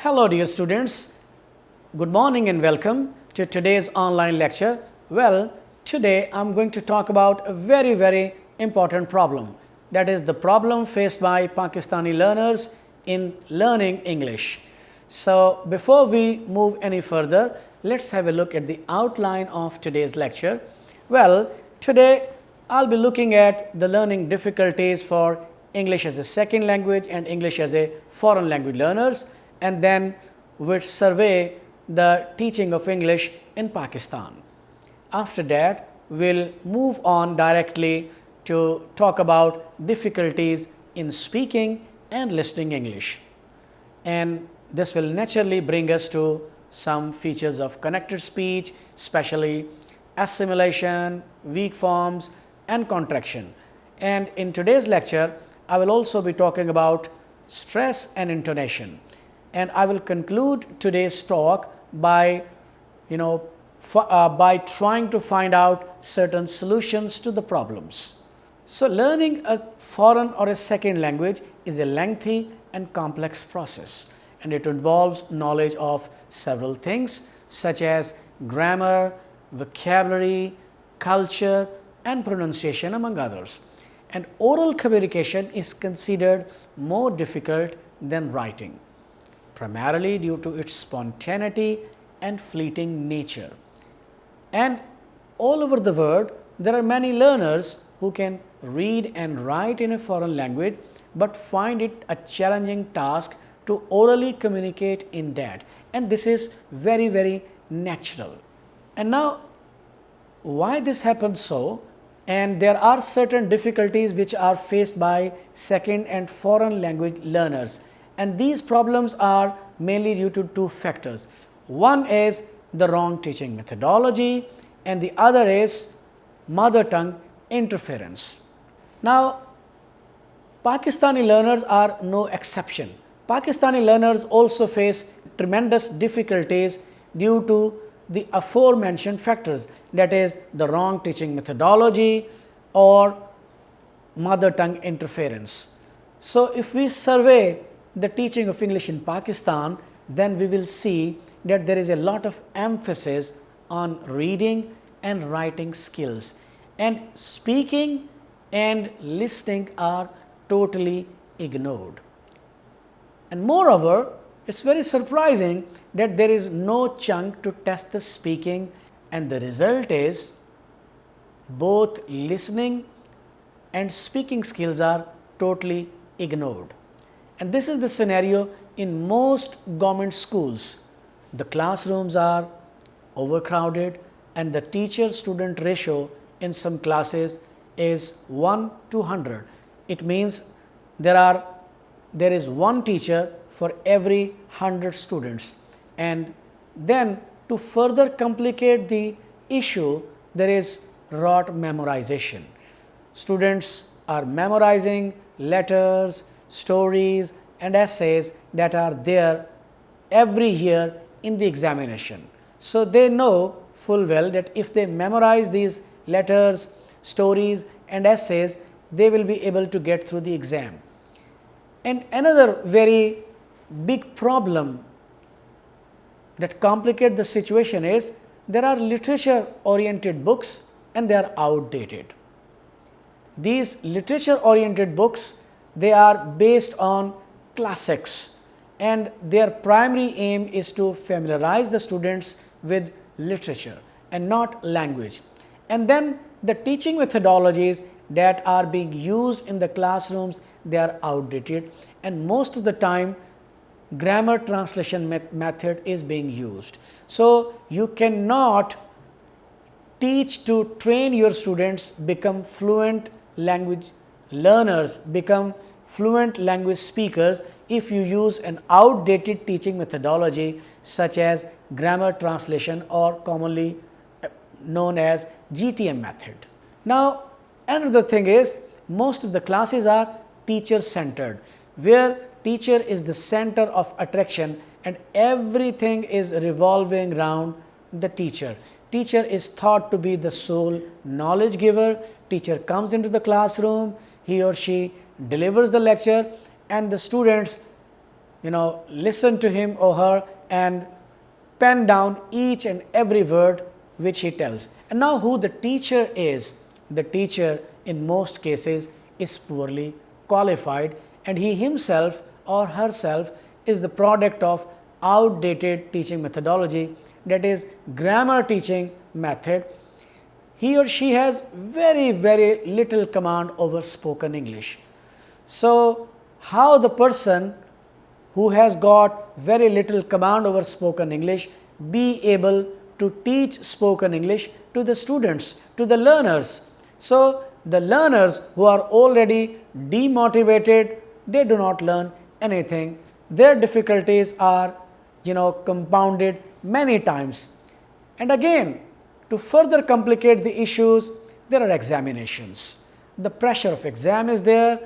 Hello dear students, good morning and welcome to today's online lecture. Well, today I am going to talk about a very important problem, that is the problem faced by Pakistani learners in learning English. So, before we move any further, let us have a look at the outline of today's lecture. Well, today I will be looking at the learning difficulties for English as a second language and English as a foreign language learners, and then we'll survey the teaching of English in Pakistan. After that, we'll move on directly to talk about difficulties in speaking and listening English. And this will naturally bring us to some features of connected speech, especially assimilation, weak forms and contraction. And in today's lecture, I will also be talking about stress and intonation. And I will conclude today's talk by trying to find out certain solutions to the problems. So, learning a foreign or a second language is a lengthy and complex process, and it involves knowledge of several things such as grammar, vocabulary, culture and pronunciation, among others. And oral communication is considered more difficult than writing, primarily due to its spontaneity and fleeting nature. And all over the world, there are many learners who can read and write in a foreign language, but find it a challenging task to orally communicate in that. And this is very natural. And now, why this happens so? And there are certain difficulties which are faced by second and foreign language learners. And these problems are mainly due to two factors. One is the wrong teaching methodology and the other is mother tongue interference. Now, Pakistani learners are no exception. Pakistani learners also face tremendous difficulties due to the aforementioned factors, that is the wrong teaching methodology or mother tongue interference. So, if we survey the teaching of English in Pakistan, then we will see that there is a lot of emphasis on reading and writing skills, and speaking and listening are totally ignored. And moreover, it is very surprising that there is no chunk to test the speaking, and the result is both listening and speaking skills are totally ignored. And this is the scenario in most government schools. The classrooms are overcrowded and the teacher-student ratio in some classes is 1 to 100. It means there is one teacher for every 100 students. And then to further complicate the issue, there is rote memorization. Students are memorizing letters, stories and essays that are there every year in the examination. So, they know full well that if they memorize these letters, stories and essays, they will be able to get through the exam. And another very big problem that complicate the situation is there are literature oriented books and they are outdated. These literature oriented books, they are based on classics and their primary aim is to familiarize the students with literature and not language. And then the teaching methodologies that are being used in the classrooms, they are outdated, and most of the time grammar translation method is being used. So, you cannot teach to train your students become fluent language learners, become fluent language speakers if you use an outdated teaching methodology such as grammar translation or commonly known as GTM method. Now, another thing is most of the classes are teacher centered, where teacher is the center of attraction and everything is revolving around the teacher. Teacher is thought to be the sole knowledge giver. Teacher comes into the classroom, he or she delivers the lecture and the students listen to him or her and pen down each and every word which he tells. And now who the teacher is, the teacher in most cases is poorly qualified, and he himself or herself is the product of outdated teaching methodology, that is grammar teaching method. He or she has very little command over spoken English. So how the person who has got very little command over spoken English be able to teach spoken English to the students, to the learners? So the learners who are already demotivated, they do not learn anything. Their difficulties are compounded many times. And again, to further complicate the issues, there are examinations. The pressure of exam is there,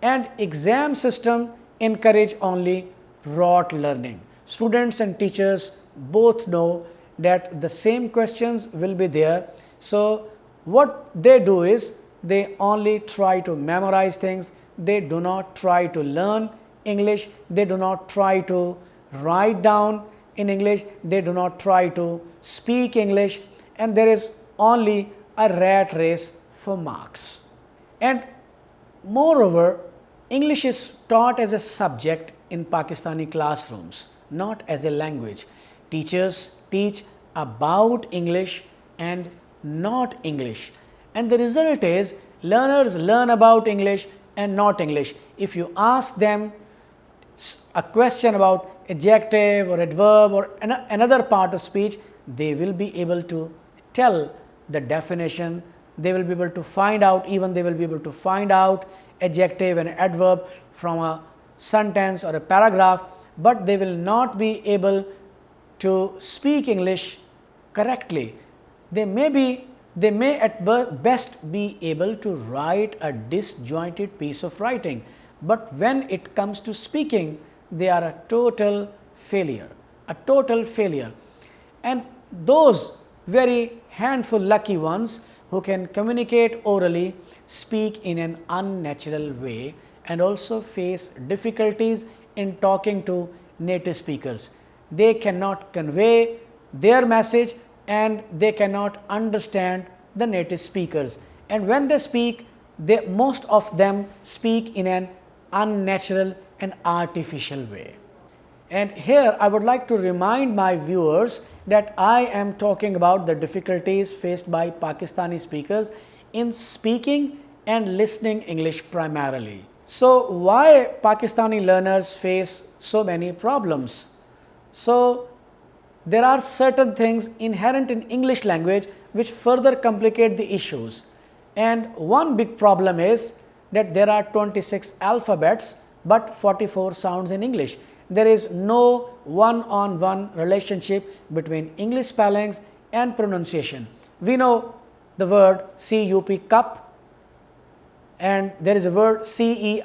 and exam system encourage only rote learning. Students and teachers both know that the same questions will be there. So what they do is they only try to memorize things. They do not try to learn English. They do not try to write down in English. They do not try to speak English, and there is only a rat race for marks. And moreover, English is taught as a subject in Pakistani classrooms, not as a language. Teachers teach about English and not English, and the result is learners learn about English and not English. If you ask them a question about adjective or adverb or another part of speech, they will be able to tell the definition. They will be able to find out, adjective and adverb from a sentence or a paragraph, but they will not be able to speak English correctly. They may at best be able to write a disjointed piece of writing, but when it comes to speaking, they are a total failure. And those very handful lucky ones who can communicate orally speak in an unnatural way and also face difficulties in talking to native speakers. They cannot convey their message and they cannot understand the native speakers. And when they speak, most of them speak in an unnatural and artificial way. And here I would like to remind my viewers that I am talking about the difficulties faced by Pakistani speakers in speaking and listening English primarily. So why Pakistani learners face so many problems? So there are certain things inherent in English language which further complicate the issues. And one big problem is that there are 26 alphabets but 44 sounds in English. There is no one-on-one relationship between English spellings and pronunciation. We know the word cup, cup, and there is a word ceiling,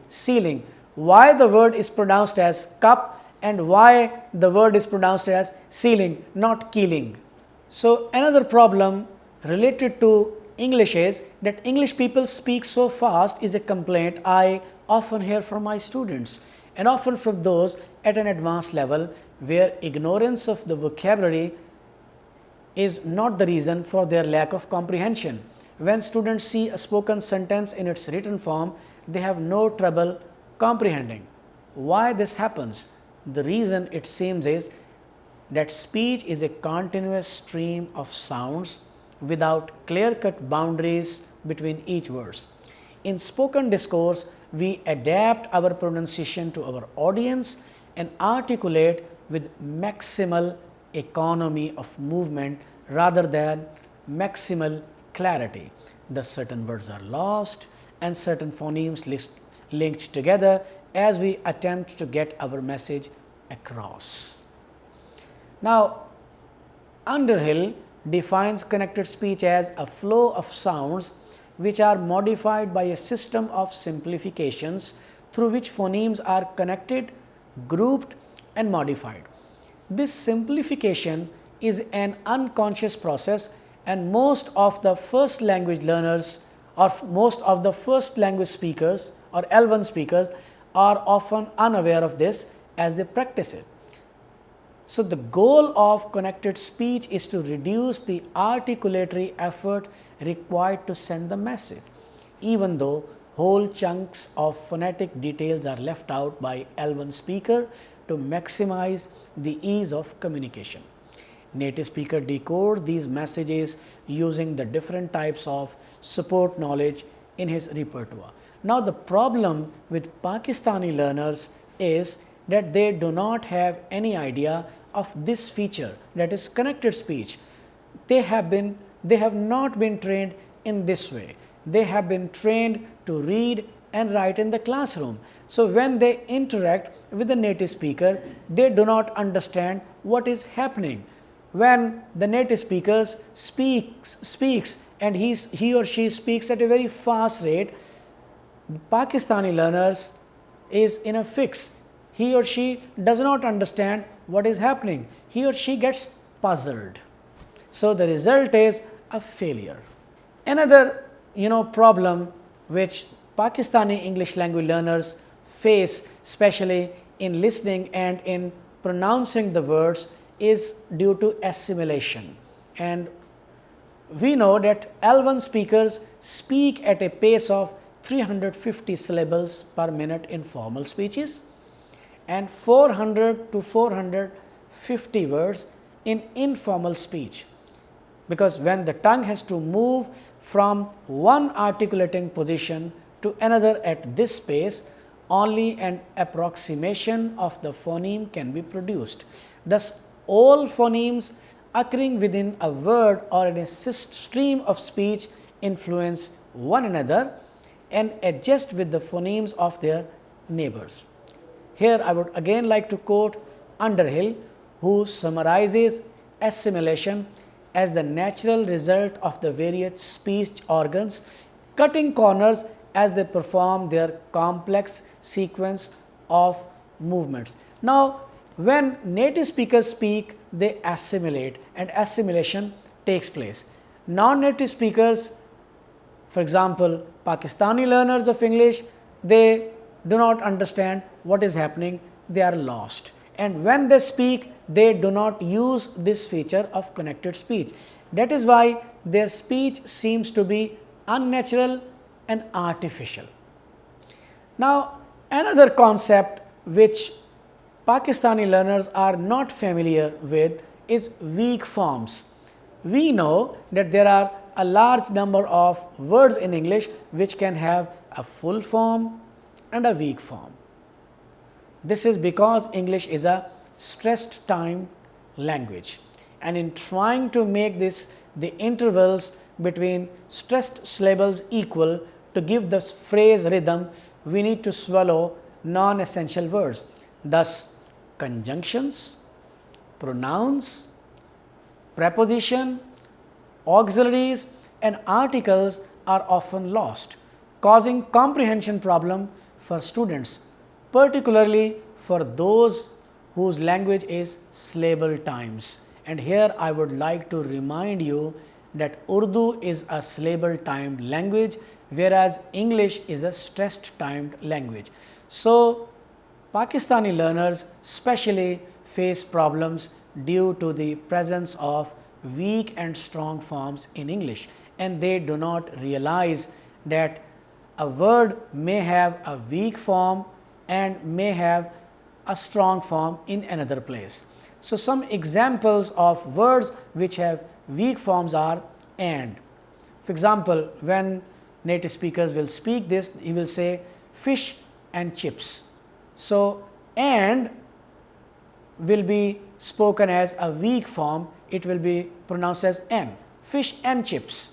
ceiling. Why the word is pronounced as cup and why the word is pronounced as ceiling, not keeling? So another problem related to English is that English people speak so fast is a complaint I often hear from my students, and often from those at an advanced level where ignorance of the vocabulary is not the reason for their lack of comprehension. When students see a spoken sentence in its written form, they have no trouble comprehending. Why this happens? The reason, it seems, is that speech is a continuous stream of sounds without clear-cut boundaries between each verse. In spoken discourse, we adapt our pronunciation to our audience and articulate with maximal economy of movement rather than maximal clarity. Thus, certain words are lost and certain phonemes linked together as we attempt to get our message across. Now, Underhill defines connected speech as a flow of sounds which are modified by a system of simplifications through which phonemes are connected, grouped and modified. This simplification is an unconscious process, and most of the first language learners or most of the first language speakers or L1 speakers are often unaware of this as they practice it. So, the goal of connected speech is to reduce the articulatory effort required to send the message, even though whole chunks of phonetic details are left out by L1 speaker to maximize the ease of communication. Native speaker decodes these messages using the different types of support knowledge in his repertoire. Now, the problem with Pakistani learners is that they do not have any idea of this feature, that is connected speech. They have not been trained in this way. They have been trained to read and write in the classroom. So, when they interact with the native speaker, they do not understand what is happening. When the native speaker speaks and he or she speaks at a very fast rate, Pakistani learners is in a fix. He or she does not understand what is happening. He or she gets puzzled. So, the result is a failure. Another problem which Pakistani English language learners face, especially in listening and in pronouncing the words, is due to assimilation. And we know that L1 speakers speak at a pace of 350 syllables per minute in formal speeches and 400 to 450 words in informal speech, because when the tongue has to move from one articulating position to another at this pace, only an approximation of the phoneme can be produced. Thus, all phonemes occurring within a word or in a stream of speech influence one another and adjust with the phonemes of their neighbors. Here I would again like to quote Underhill, who summarizes assimilation as the natural result of the various speech organs cutting corners as they perform their complex sequence of movements. Now, when native speakers speak, they assimilate and assimilation takes place. Non-native speakers, for example, Pakistani learners of English, they do not understand what is happening, they are lost. And when they speak, they do not use this feature of connected speech. That is why their speech seems to be unnatural and artificial. Now, another concept which Pakistani learners are not familiar with is weak forms. We know that there are a large number of words in English which can have a full form and a weak form. This is because English is a stressed time language, and in trying to make the intervals between stressed syllables equal to give the phrase rhythm, we need to swallow non-essential words. Thus, conjunctions, pronouns, preposition, auxiliaries and articles are often lost, causing comprehension problem for students, particularly for those whose language is syllable times. And here I would like to remind you that Urdu is a syllable timed language, whereas English is a stressed timed language. So, Pakistani learners especially face problems due to the presence of weak and strong forms in English, and they do not realize that a word may have a weak form and may have a strong form in another place. So, some examples of words which have weak forms are and. For example, when native speakers will speak this, he will say fish and chips. So, and will be spoken as a weak form, it will be pronounced as n, fish and chips.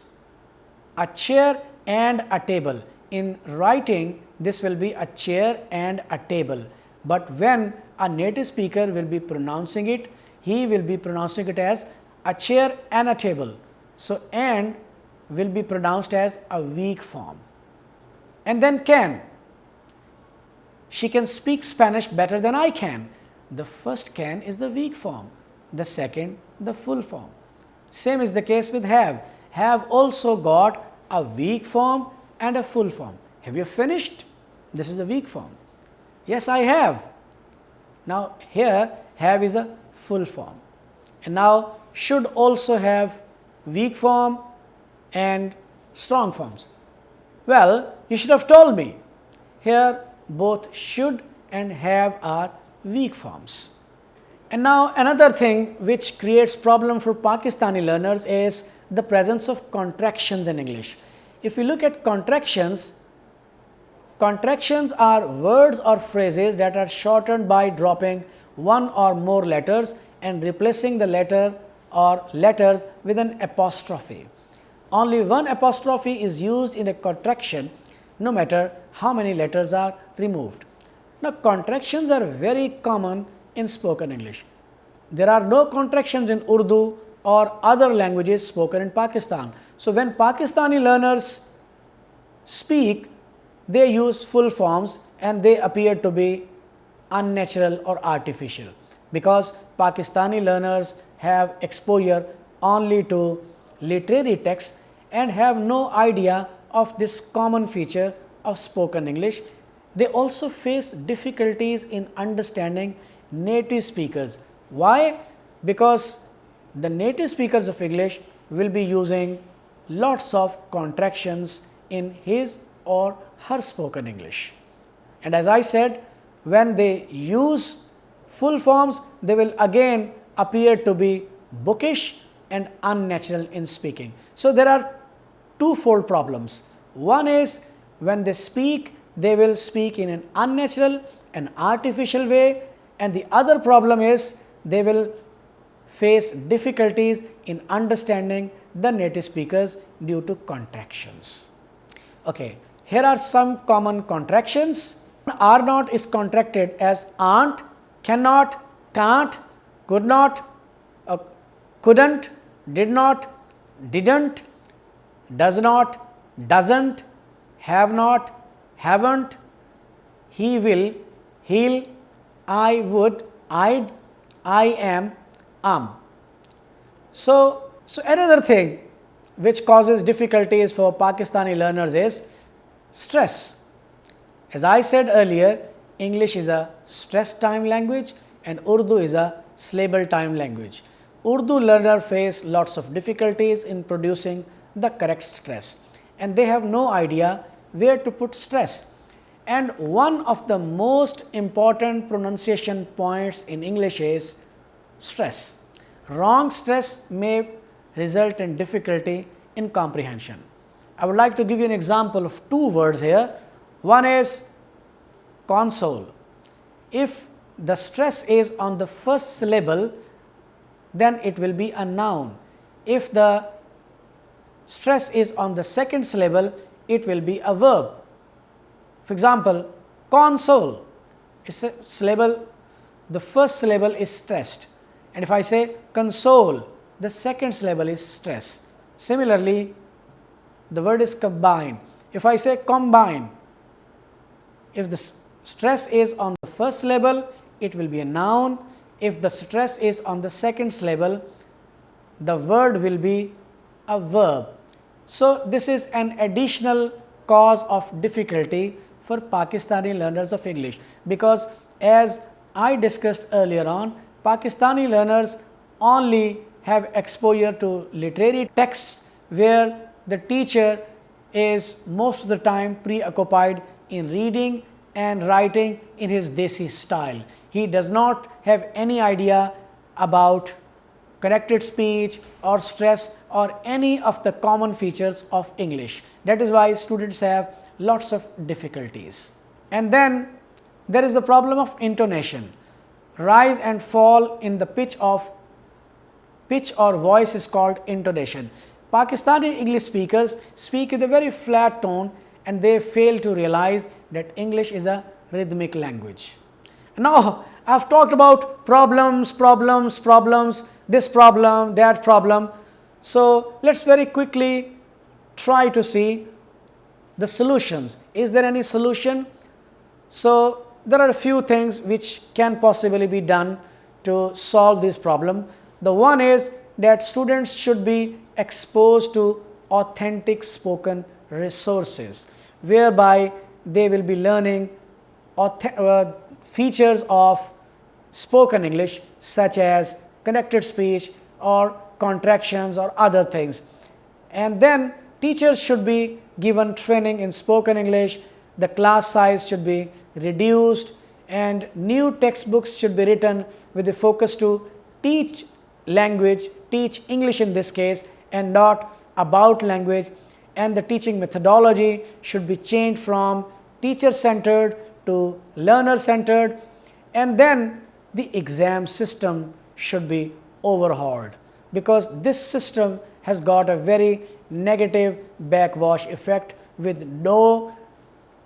A chair and a table. In writing, this will be a chair and a table, but when a native speaker will be pronouncing it, he will be pronouncing it as a chair and a table. So, and will be pronounced as a weak form. And then can. She can speak Spanish better than I can. The first can is the weak form, the second the full form. Same is the case with have. Have also got a weak form and a full form. Have you finished? This is a weak form. Yes, I have. Now, here have is a full form, and now should also have weak form and strong forms. Well, you should have told me. Here both should and have are weak forms. And now another thing which creates problem for Pakistani learners is the presence of contractions in English. If we look at contractions, contractions are words or phrases that are shortened by dropping one or more letters and replacing the letter or letters with an apostrophe. Only one apostrophe is used in a contraction, no matter how many letters are removed. Now, contractions are very common in spoken English. There are no contractions in Urdu or other languages spoken in Pakistan. So, when Pakistani learners speak, they use full forms and they appear to be unnatural or artificial, because Pakistani learners have exposure only to literary texts and have no idea of this common feature of spoken English. They also face difficulties in understanding native speakers. Why? Because the native speakers of English will be using lots of contractions in his or her spoken English. And as I said, when they use full forms, they will again appear to be bookish and unnatural in speaking. So, there are twofold problems. One is when they speak, they will speak in an unnatural and artificial way, and the other problem is they will face difficulties in understanding the native speakers due to contractions. Okay, here are some common contractions. R naught is contracted as aren't, cannot, can't, could not, couldn't, did not, didn't, does not, doesn't, have not, haven't, he will, he'll, I would, I'd, I am, So another thing which causes difficulties for Pakistani learners is stress. As I said earlier, English is a stress time language and Urdu is a syllable time language. Urdu learners face lots of difficulties in producing the correct stress, and they have no idea where to put stress. And one of the most important pronunciation points in English is stress. Wrong stress may result in difficulty in comprehension. I would like to give you an example of two words here. One is console. If the stress is on the first syllable, then it will be a noun. If the stress is on the second syllable, it will be a verb. For example, console, it's a syllable, the first syllable is stressed, and if I say console, the second syllable is stressed. Similarly, the word is combine. If I say combine, if the stress is on the first syllable, it will be a noun. If the stress is on the second syllable, the word will be a verb. So, this is an additional cause of difficulty for Pakistani learners of English, because as I discussed earlier on, Pakistani learners only have exposure to literary texts where the teacher is most of the time preoccupied in reading and writing in his Desi style. He does not have any idea about corrected speech or stress or any of the common features of English. That is why students have lots of difficulties. And then there is the problem of intonation. Rise and fall in the pitch or voice is called intonation. Pakistani English speakers speak with a very flat tone and they fail to realize that English is a rhythmic language. Now, I have talked about problems, this problem, that problem. So, let us very quickly try to see the solutions. Is there any solution? So, there are a few things which can possibly be done to solve this problem. The one is that students should be exposed to authentic spoken resources, whereby they will be learning features of spoken English such as connected speech or contractions or other things. And then teachers should be given training in spoken English, the class size should be reduced, and new textbooks should be written with the focus to teach language, teach English in this case, and not about language. And the teaching methodology should be changed from teacher-centered to learner-centered, and then the exam system should be overhauled, because this system has got a very negative backwash effect with no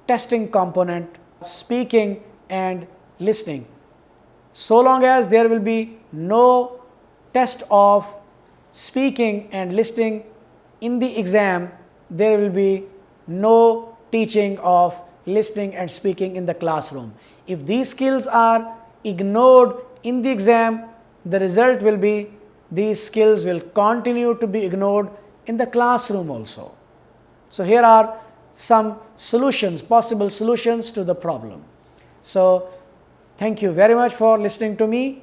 testing component, speaking and listening. So long as there will be no test of speaking and listening in the exam, there will be no teaching of listening and speaking in the classroom. If these skills are ignored in the exam, the result will be these skills will continue to be ignored in the classroom also. So here are some solutions, possible solutions to the problem. So thank you very much for listening to me.